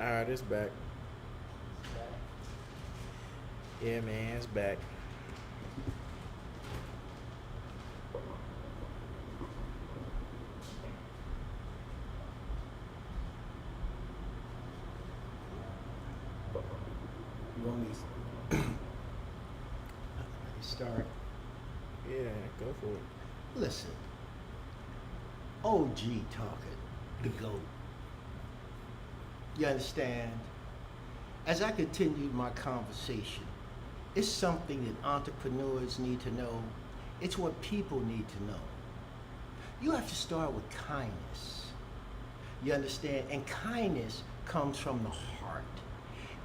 Alright, it's back. Yeah, man, it's back. You want me to start? Yeah, go for it. Listen, OG talking, the GOAT. You understand? As I continue my conversation, it's something that entrepreneurs need to know. It's what people need to know. You have to start with kindness. You understand? And kindness comes from the heart.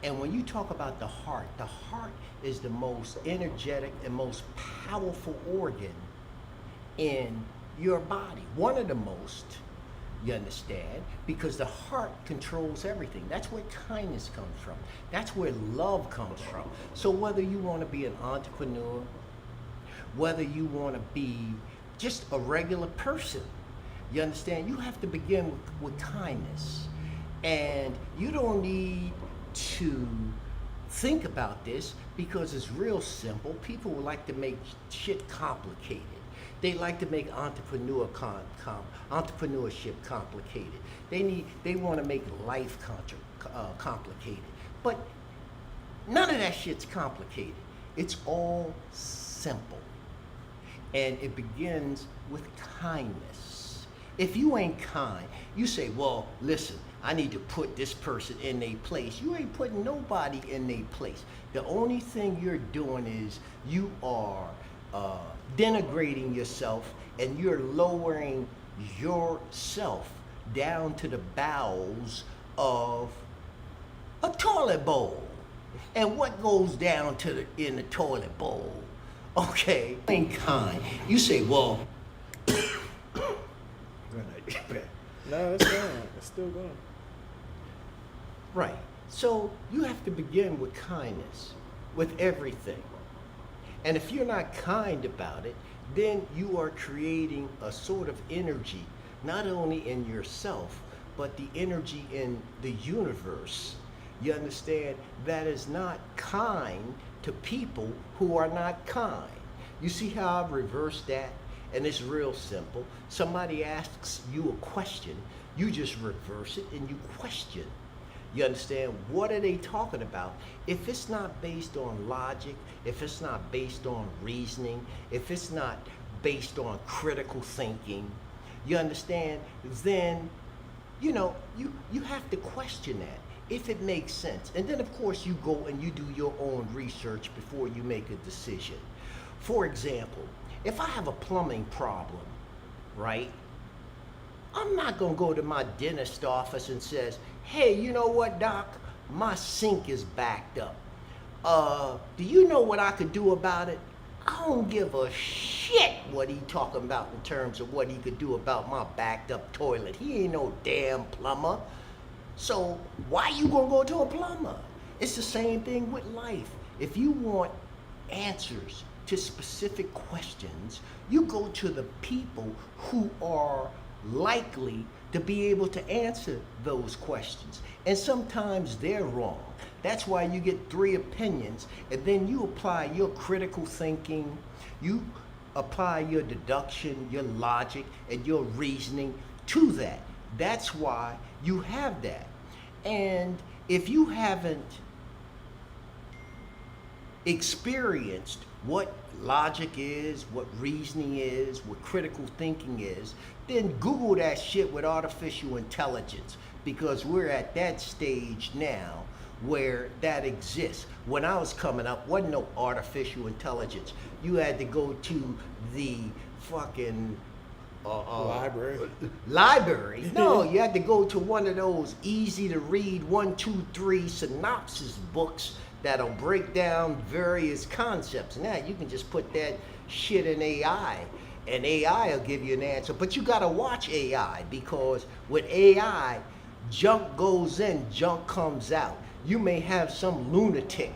And when you talk about the heart is the most energetic and most powerful organ in your body. One of the most, you understand? Because the heart controls everything. That's where kindness comes from. That's where love comes from. So whether you want to be an entrepreneur, whether you want to be just a regular person, you understand? You have to begin with kindness. And you don't need to think about this because it's real simple. People would like to make shit complicated. They like to make entrepreneurship complicated. They want to make life complicated. But none of that shit's complicated. It's all simple. And it begins with kindness. If you ain't kind, you say, well, listen, I need to put this person in their place. You ain't putting nobody in their place. The only thing you're doing is you are denigrating yourself and you're lowering yourself down to the bowels of a toilet bowl. And what goes down to in the toilet bowl? Okay, ain't kind. You say, well, No, it's going. It's still going. right. So you have to begin with kindness with everything. And if you're not kind about it, then you are creating a sort of energy, not only in yourself, but the energy in the universe. You understand? That is not kind to people who are not kind. You see how I've reversed that? And it's real simple. Somebody asks you a question, you just reverse it and you question. You understand? What are they talking about? If it's not based on logic, if it's not based on reasoning, if it's not based on critical thinking, you understand? Then, you have to question that if it makes sense. And then, of course, you go and you do your own research before you make a decision. For example, if I have a plumbing problem, right? I'm not gonna go to my dentist office and says, hey, you know what, doc? My sink is backed up. Do you know what I could do about it? I don't give a shit what he talking about in terms of what he could do about my backed up toilet. He ain't no damn plumber. So why you gonna go to a plumber? It's the same thing with life. If you want answers to specific questions, you go to the people who are likely to be able to answer those questions. And sometimes they're wrong. That's why you get 3 opinions, and then you apply your critical thinking, you apply your deduction, your logic, and your reasoning to that. That's why you have that. And if you haven't experienced what logic is, what reasoning is, what critical thinking is, then Google that shit with artificial intelligence, because we're at that stage now where that exists. When I was coming up, wasn't no artificial intelligence. You had to go to the fucking library. No, you had to go to one of those easy to read 1, 2, 3 synopsis books that'll break down various concepts. Now you can just put that shit in AI and AI will give you an answer. But you gotta watch AI, because with AI, junk goes in, junk comes out. You may have some lunatic.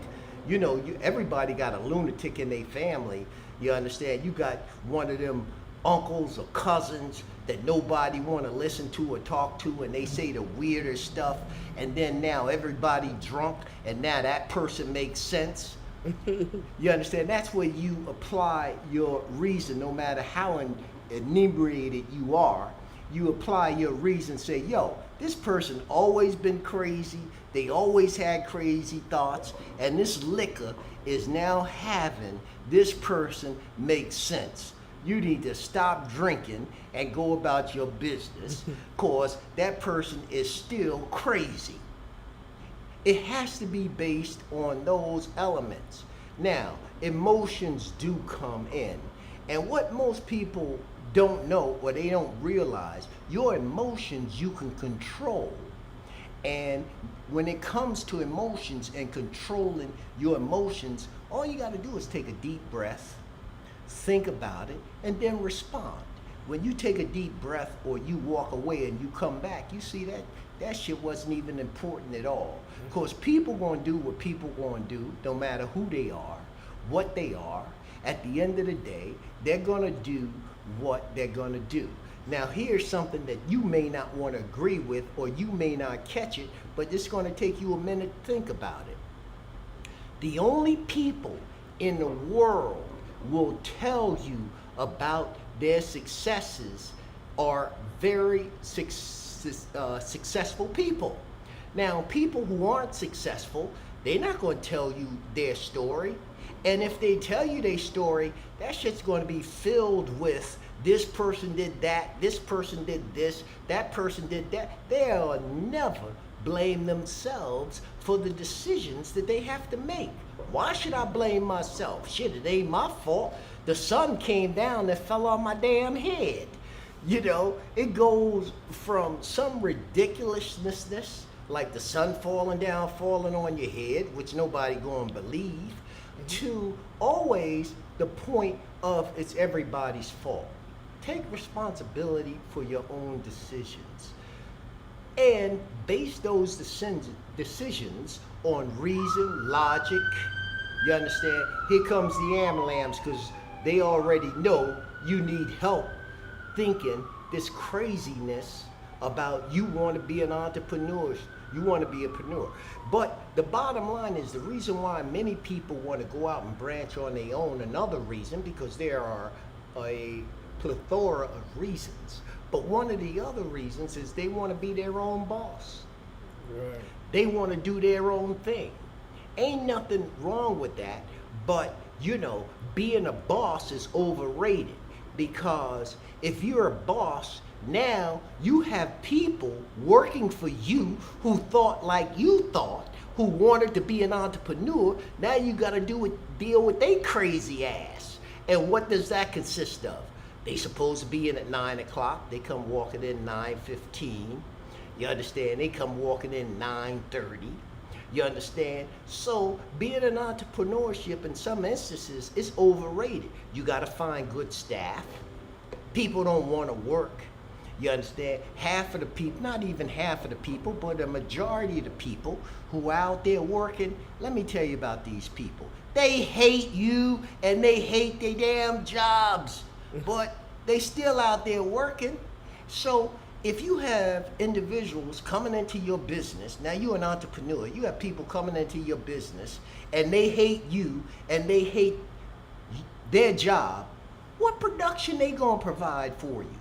Everybody got a lunatic in their family. You understand? You got one of them uncles or cousins that nobody want to listen to or talk to, and they say the weirdest stuff, and then now everybody drunk, and now that person makes sense. You understand? That's where you apply your reason, no matter how inebriated you are. You apply your reason, say, yo, this person always been crazy, they always had crazy thoughts, and this liquor is now having this person make sense. You need to stop drinking and go about your business, cause that person is still crazy. It has to be based on those elements. Now, emotions do come in, and what most people don't know or they don't realize, your emotions you can control. And when it comes to emotions and controlling your emotions, all you got to do is take a deep breath, think about it, and then respond. When you take a deep breath or you walk away and you come back, you see that shit wasn't even important at all. Because people gonna do what people gonna do, no matter who they are, what they are. At the end of the day, they're gonna do what they're gonna do. Now here's something that you may not want to agree with, or you may not catch it, but it's gonna take you a minute to think about it. The only people in the world will tell you about their successes are very successful people. Now, people who aren't successful, they're not going to tell you their story. And if they tell you their story, that shit's going to be filled with this person did that, this person did this, that person did that. They'll never blame themselves for the decisions that they have to make. Why should I blame myself? Shit, it ain't my fault. The sun came down and fell on my damn head. You know, it goes from some ridiculousness, like the sun falling down, falling on your head, which nobody gonna believe, to always the point of it's everybody's fault. Take responsibility for your own decisions and base those decisions on reason, logic. You understand? Here comes the ambulance, because they already know you need help thinking this craziness about you want to be an entrepreneur. You want to be a preneur. But the bottom line is the reason why many people want to go out and branch on their own, another reason, because there are a plethora of reasons. But one of the other reasons is they want to be their own boss. Right. They want to do their own thing. Ain't nothing wrong with that, but you know, being a boss is overrated, because if you're a boss, now you have people working for you who thought like you thought, who wanted to be an entrepreneur. Now you got to deal with they crazy ass. And what does that consist of? They supposed to be in at 9 o'clock. They come walking in 9:15. You understand? They come walking in 9:30. You understand? So being an entrepreneurship in some instances is overrated. You got to find good staff. People don't want to work. You understand? Half of the people, not even half of the people, but a majority of the people who are out there working, let me tell you about these people. They hate you and they hate their damn jobs, but they still out there working. So if you have individuals coming into your business, now you're an entrepreneur, you have people coming into your business and they hate you and they hate their job, what production they gonna provide for you?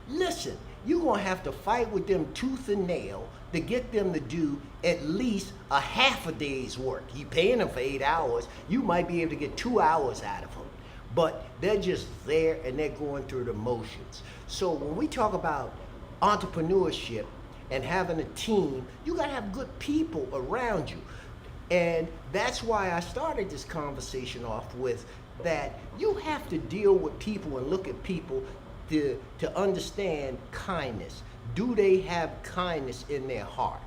Listen, you're gonna have to fight with them tooth and nail to get them to do at least a half a day's work. You paying them for 8 hours, you might be able to get 2 hours out of them. But they're just there and they're going through the motions. So when we talk about entrepreneurship and having a team, you gotta have good people around you. And that's why I started this conversation off with that you have to deal with people and look at people to understand kindness. Do they have kindness in their heart?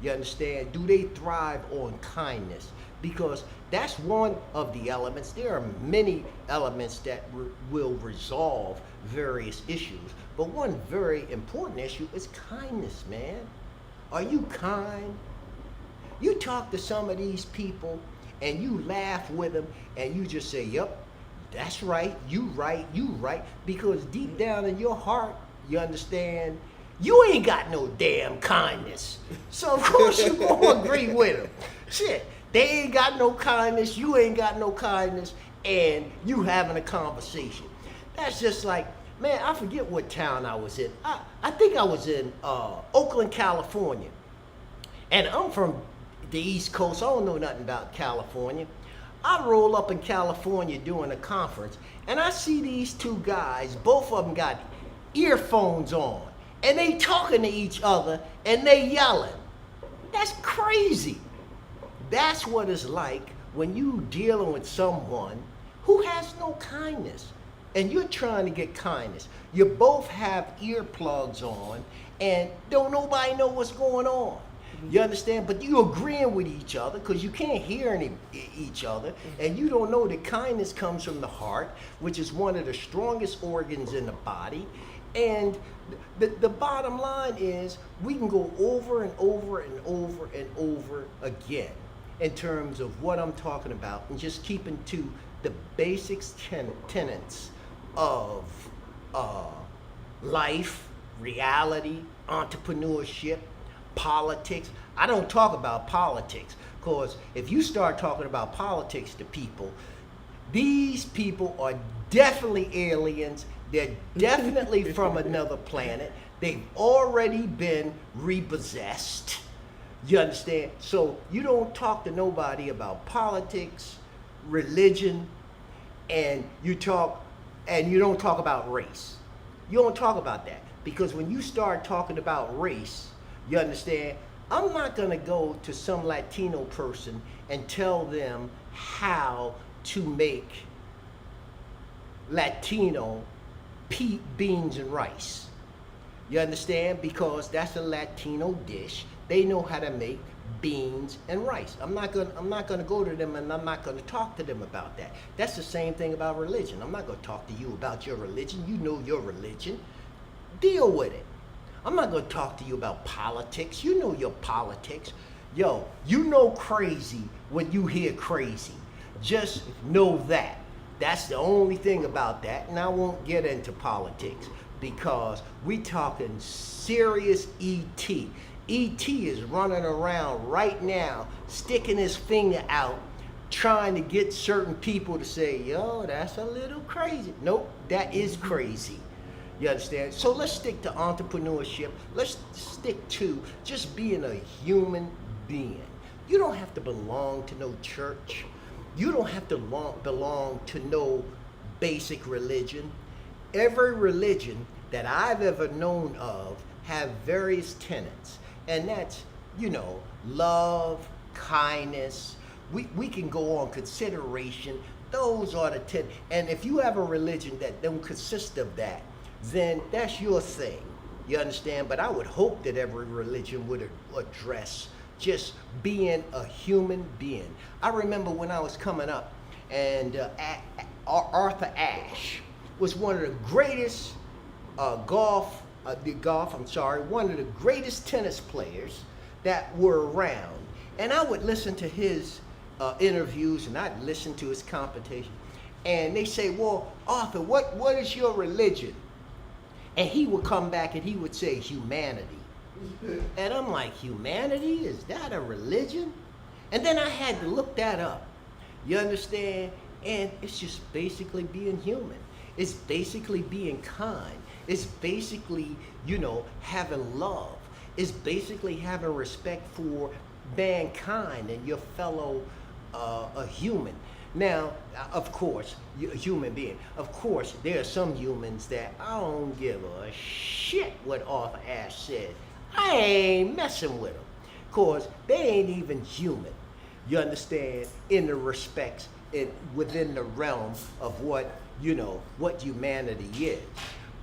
You understand? Do they thrive on kindness? Because that's one of the elements. There are many elements that will resolve various issues. But one very important issue is kindness, man. Are you kind? You talk to some of these people and you laugh with them and you just say, yep, That's right. You right. You right. Because deep down in your heart, you understand, you ain't got no damn kindness. So of course you gonna agree with them. Shit, they ain't got no kindness. You ain't got no kindness, and you having a conversation. That's just like, man, I forget what town I was in. I think I was in Oakland, California. And I'm from the East Coast. I don't know nothing about California. I roll up in California doing a conference, and I see these two guys, both of them got earphones on, and they talking to each other, and they yelling. That's crazy. That's what it's like when you dealing with someone who has no kindness, and you're trying to get kindness. You both have earplugs on, and don't nobody know what's going on. You understand? But you agreeing with each other because you can't hear each other, and you don't know that kindness comes from the heart, which is one of the strongest organs in the body. And the bottom line is we can go over and over and over and over again in terms of what I'm talking about, and just keeping to the basics tenets of life, reality, entrepreneurship, politics. I don't talk about politics because if you start talking about politics to people, these people are definitely aliens. They're definitely from another planet. They've already been repossessed. You understand? So you don't talk to nobody about politics, religion, and you don't talk about race. You don't talk about that because when you start talking about race, you understand? I'm not going to go to some Latino person and tell them how to make Latino beans and rice. You understand? Because that's a Latino dish. They know how to make beans and rice. I'm not going to go to them, and I'm not going to talk to them about that. That's the same thing about religion. I'm not going to talk to you about your religion. You know your religion. Deal with it. I'm not going to talk to you about politics. You know your politics. Yo, you know crazy when you hear crazy. Just know that. That's the only thing about that. And I won't get into politics because we talking serious E.T. E.T. is running around right now, sticking his finger out, trying to get certain people to say, yo, that's a little crazy. Nope, that is crazy. You understand? So let's stick to entrepreneurship. Let's stick to just being a human being. You don't have to belong to no church. You don't have to belong to no basic religion. Every religion that I've ever known of have various tenets. And that's, love, kindness. We can go on consideration. Those are the 10. And if you have a religion that don't consist of that, then that's your thing. You understand? But I would hope that every religion would address just being a human being. I remember when I was coming up, and Arthur Ashe was one of the greatest one of the greatest tennis players that were around. And I would listen to his interviews, and I'd listen to his competition. And they say, well, Arthur, what is your religion? And he would come back and he would say, humanity. And I'm like, humanity? Is that a religion? And then I had to look that up. You understand? And it's just basically being human. It's basically being kind. It's basically, having love. It's basically having respect for mankind and your fellow a human. Now, of course, a human being. Of course, there are some humans that I don't give a shit what Arthur Ashe said. I ain't messing with them. Because they ain't even human. You understand? In the respects, within the realm of what humanity is.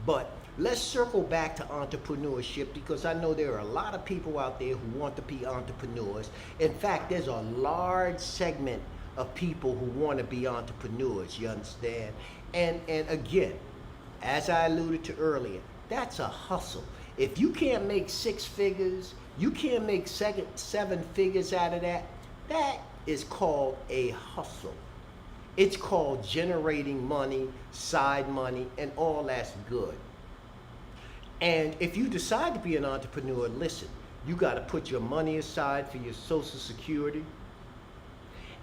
But let's circle back to entrepreneurship, because I know there are a lot of people out there who want to be entrepreneurs. In fact, there's a large segment of people who want to be entrepreneurs, you understand? And again, as I alluded to earlier, that's a hustle. If you can't make 6 figures, you can't make 7 figures out of that, that is called a hustle. It's called generating money, side money, and all that's good. And if you decide to be an entrepreneur, listen, you got to put your money aside for your Social Security.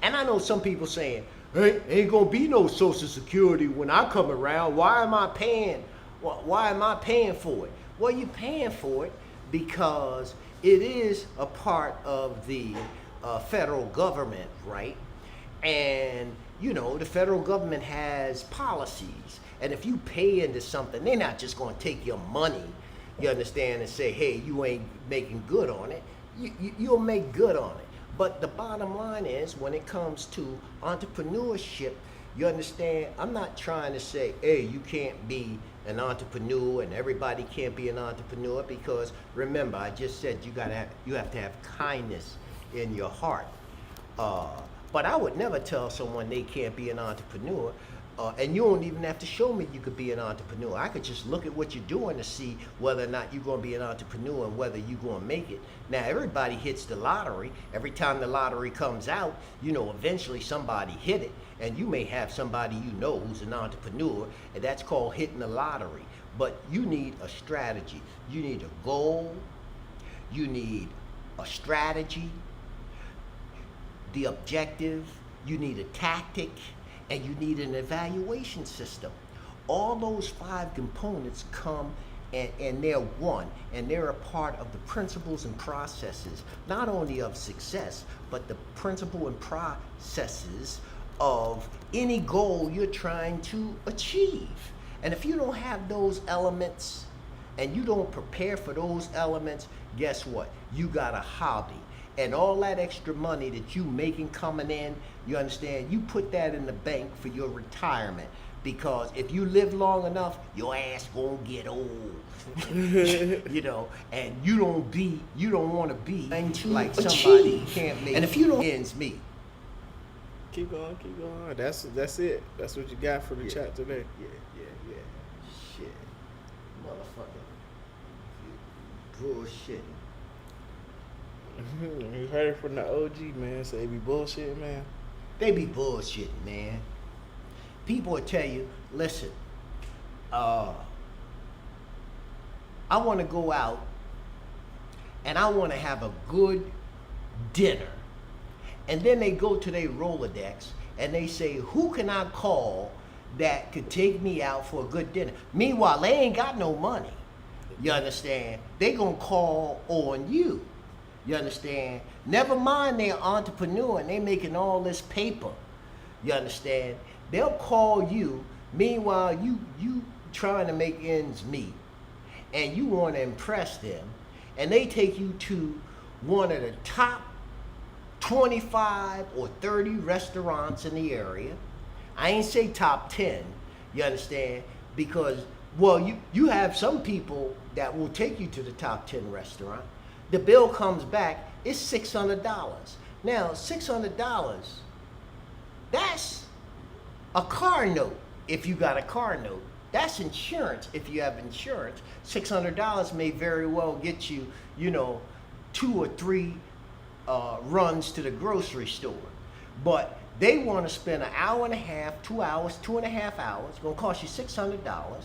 And I know some people saying, hey, ain't gonna be no Social Security when I come around. Why am I paying? Why am I paying for it? Well, you're paying for it because it is a part of the federal government, right? And you know, the federal government has policies. And if you pay into something, they're not just going to take your money, you understand, and say, hey, you ain't making good on it. You'll make good on it. But the bottom line is, when it comes to entrepreneurship, you understand, I'm not trying to say, hey, you can't be an entrepreneur and everybody can't be an entrepreneur, because remember, I just said you have to have kindness in your heart. But I would never tell someone they can't be an entrepreneur. And you don't even have to show me you could be an entrepreneur. I could just look at what you're doing to see whether or not you're going to be an entrepreneur and whether you're going to make it. Now, everybody hits the lottery. Every time the lottery comes out, you know, eventually somebody hit it. And you may have somebody you know who's an entrepreneur, and that's called hitting the lottery. But you need a strategy. You need a goal. You need a strategy, the objective. You need a tactic. And you need an evaluation system. All those 5 components come and they're one, and they're a part of the principles and processes, not only of success, but the principle and processes of any goal you're trying to achieve. And if you don't have those elements and you don't prepare for those elements, guess what? You got a hobby. And all that extra money that you making coming in, you understand, you put that in the bank for your retirement. Because if you live long enough, your ass gonna get old. You know, and you don't want to be like somebody who can't make, and if you don't ends meet. Keep going. That's it. That's what you got for the chat today. Yeah. Shit. Motherfucker. Bullshit. You heard it from the OG, man. So they be bullshitting, man. They be bullshitting, man. People will tell you, listen, I want to go out and I want to have a good dinner. And then they go to their Rolodex and they say, who can I call that could take me out for a good dinner? Meanwhile, they ain't got no money. You understand? They gonna call on you. You understand? Never mind they're an entrepreneur and they making all this paper. You understand? They'll call you. Meanwhile, you trying to make ends meet. And you want to impress them. And they take you to one of the top 25 or 30 restaurants in the area. I ain't say top 10. You understand? Because, well, you have some people that will take you to the top 10 restaurant. The bill comes back, it's $600. Now, $600, that's a car note if you got a car note. That's insurance if you have insurance. $600 may very well get you, 2 or 3 runs to the grocery store. But they want to spend an hour and a half, 2 hours, 2.5 hours. It's going to cost you $600.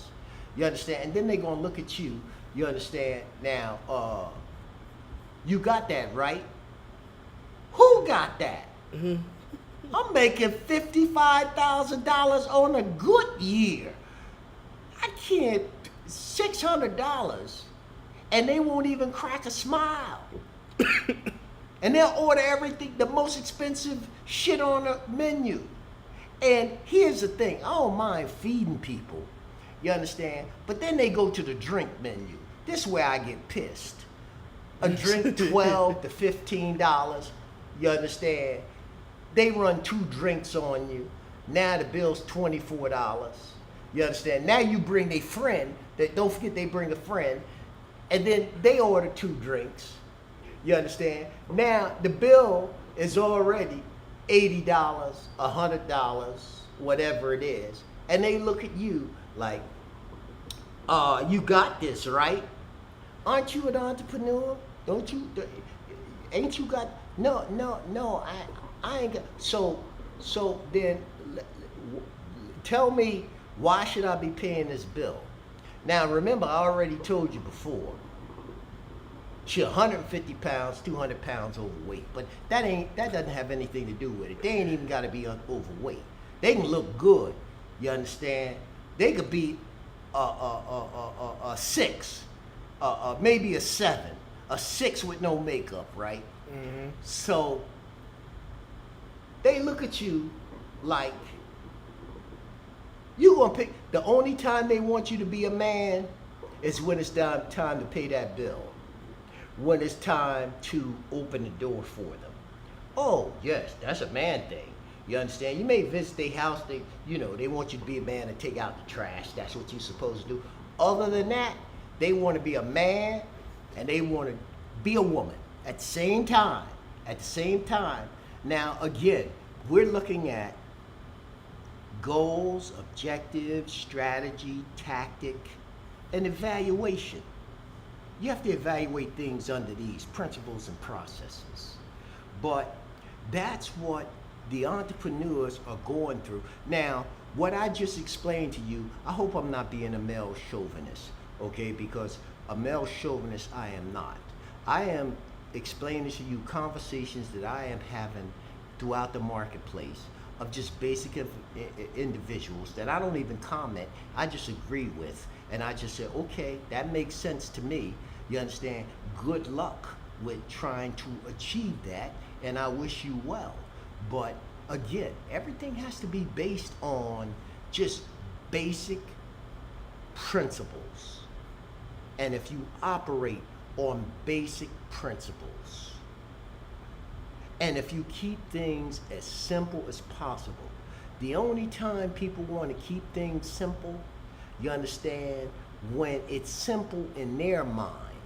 You understand? And then they're going to look at you. You understand? Now, you got that, right? Who got that? Mm-hmm. I'm making $55,000 on a good year. I can't, $600, and they won't even crack a smile. And they'll order everything, the most expensive shit on the menu. And here's the thing, I don't mind feeding people, you understand? But then they go to the drink menu. This is where I get pissed. A drink $12 to $15, you understand? They run 2 drinks on you. Now the bill's $24. You understand? Now you bring a friend. Don't forget they bring a friend. And then they order 2 drinks. You understand? Now the bill is already $80, $100, whatever it is. And they look at you like, you got this, right? Aren't you an entrepreneur? Ain't you got, no, I ain't got, so then Tell me, why should I be paying this bill? Now, remember, I already told you before, she's 150 pounds, 200 pounds overweight, but that doesn't have anything to do with it. They ain't even got to be overweight. They can look good. You understand? They could be a 6, maybe a 7, a 6 with no makeup, right? Mm-hmm. So they look at you like you gonna pick. The only time they want you to be a man is when it's time to pay that bill, when it's time to open the door for them. Oh yes, that's a man thing. You understand? You may visit their house. They want you to be a man and take out the trash. That's what you're supposed to do. Other than that, they want to be a man and they want to be a woman at the same time. At the same time. Now, again, we're looking at goals, objectives, strategy, tactic, and evaluation. You have to evaluate things under these principles and processes. But that's what the entrepreneurs are going through. Now, what I just explained to you, I hope I'm not being a male chauvinist, okay? Because a male chauvinist, I am not. I am explaining to you conversations that I am having throughout the marketplace of just basic individuals that I don't even comment, I just agree with. And I just say, okay, that makes sense to me. You understand? Good luck with trying to achieve that, and I wish you well. But again, everything has to be based on just basic principles. And if you operate on basic principles, and if you keep things as simple as possible, the only time people want to keep things simple, you understand, when it's simple in their mind.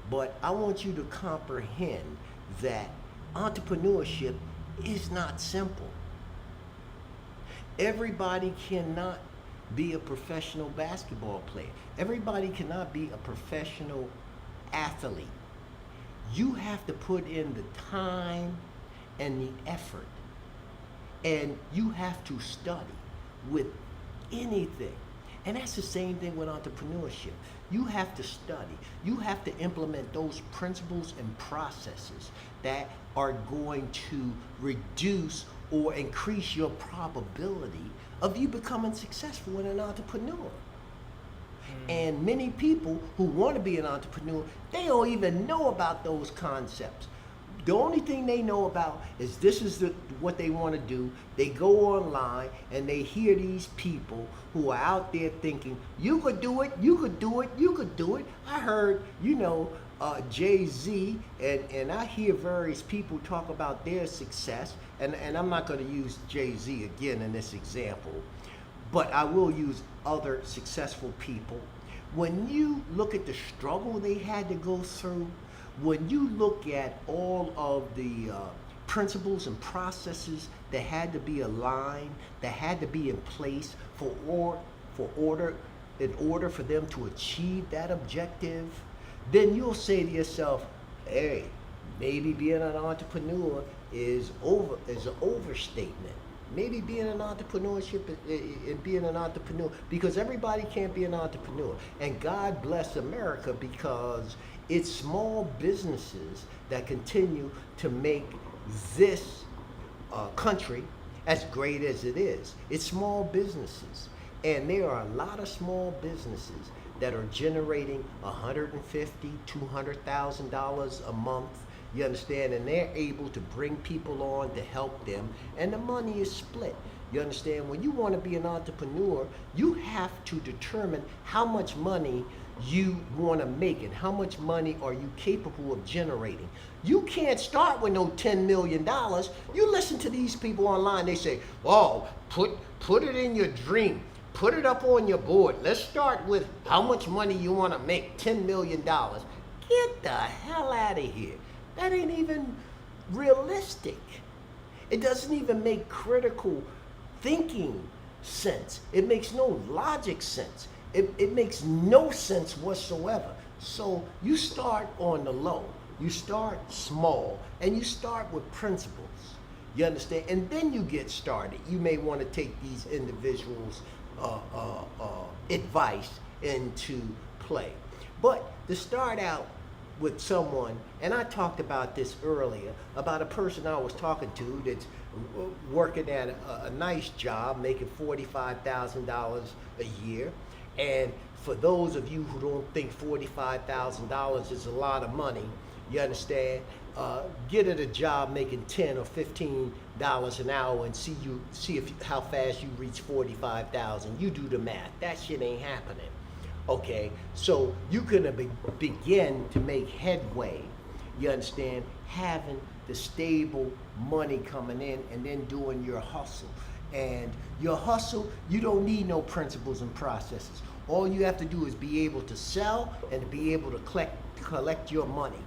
But I want you to comprehend that entrepreneurship is not simple. Everybody cannot be a professional basketball player. Everybody cannot be a professional athlete. You have to put in the time and the effort. And you have to study with anything. And that's the same thing with entrepreneurship. You have to study. You have to implement those principles and processes that are going to reduce or increase your probability of you becoming successful as an entrepreneur. And many people who want to be an entrepreneur, they don't even know about those concepts. The only thing they know about is this is what they want to do. They go online and they hear these people who are out there thinking, you could do it, you could do it, you could do it. I heard, Jay-Z, and I hear various people talk about their success, and I'm not going to use Jay-Z again in this example, but I will use other successful people. When you look at the struggle they had to go through, when you look at all of the principles and processes that had to be aligned, that had to be in place in order for them to achieve that objective, then you'll say to yourself, hey, maybe being an entrepreneur is an overstatement. Maybe being an entrepreneur, because everybody can't be an entrepreneur. And God bless America, because it's small businesses that continue to make this country as great as it is. It's small businesses. And there are a lot of small businesses that are generating $150,000, $200,000 a month. You understand? And they're able to bring people on to help them, and the money is split. You understand? When you want to be an entrepreneur, you have to determine how much money you want to make and how much money are you capable of generating. You can't start with no $10 million. You listen to these people online, they say, oh, put it in your dream. Put it up on your board. Let's start with how much money you want to make, $10 million. Get the hell out of here. That ain't even realistic. It doesn't even make critical thinking sense. It makes no logic sense. It makes no sense whatsoever. So you start on the low. You start small, and you start with principles. You understand? And then you get started. You may want to take these individuals' advice into play. But to start out with someone, and I talked about this earlier, about a person I was talking to that's working at a nice job, making $45,000 a year. And for those of you who don't think $45,000 is a lot of money, you understand? Get at a job making $10 or $15 an hour and see how fast you reach 45,000. You do the math. That shit ain't happening. Okay, so you can begin to make headway. You understand? Having the stable money coming in and then doing your hustle. And your hustle, you don't need no principles and processes. All you have to do is be able to sell and to be able to collect your money.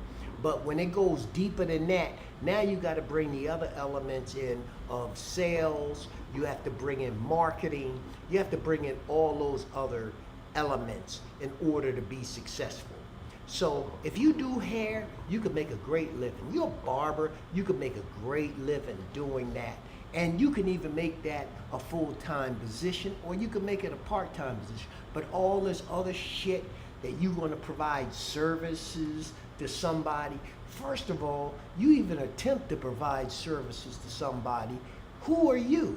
But when it goes deeper than that, now you got to bring the other elements in of sales. You have to bring in marketing. You have to bring in all those other elements in order to be successful. So if you do hair, you could make a great living. You're a barber, you could make a great living doing that. And you can even make that a full-time position, or you can make it a part-time position. But all this other shit that you're going to provide services to somebody, first of all, you even attempt to provide services to somebody, who are you?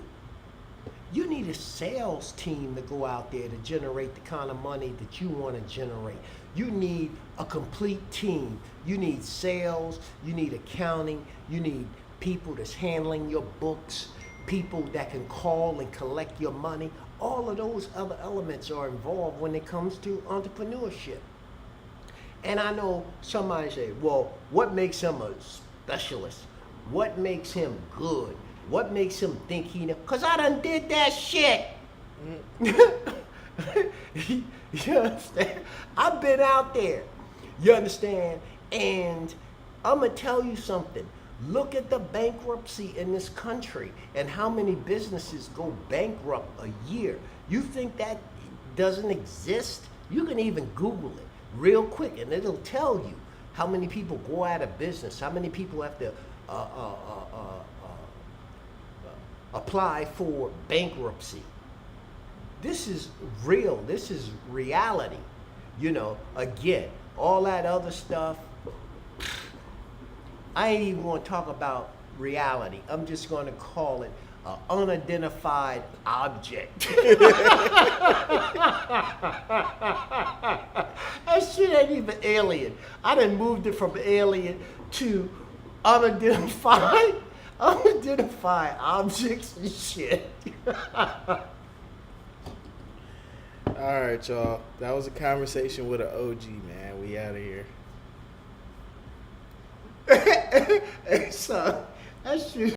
You need a sales team to go out there to generate the kind of money that you want to generate. You need a complete team. You need sales, you need accounting, you need people that's handling your books, people that can call and collect your money. All of those other elements are involved when it comes to entrepreneurship. And I know somebody say, well, what makes him a specialist? What makes him good? What makes him think he know? Because I done did that shit. You understand? I've been out there. You understand? And I'm going to tell you something. Look at the bankruptcy in this country and how many businesses go bankrupt a year. You think that doesn't exist? You can even Google it real quick and it'll tell you how many people go out of business, how many people have to apply for bankruptcy. This is real. This is reality. You know, again, all that other stuff, I ain't even going to talk about reality. I'm just going to call it an unidentified object. That shit ain't even alien. I done moved it from alien to unidentified objects and shit. All right, y'all. That was a conversation with an OG, man. We out of here. Hey, son, that shit.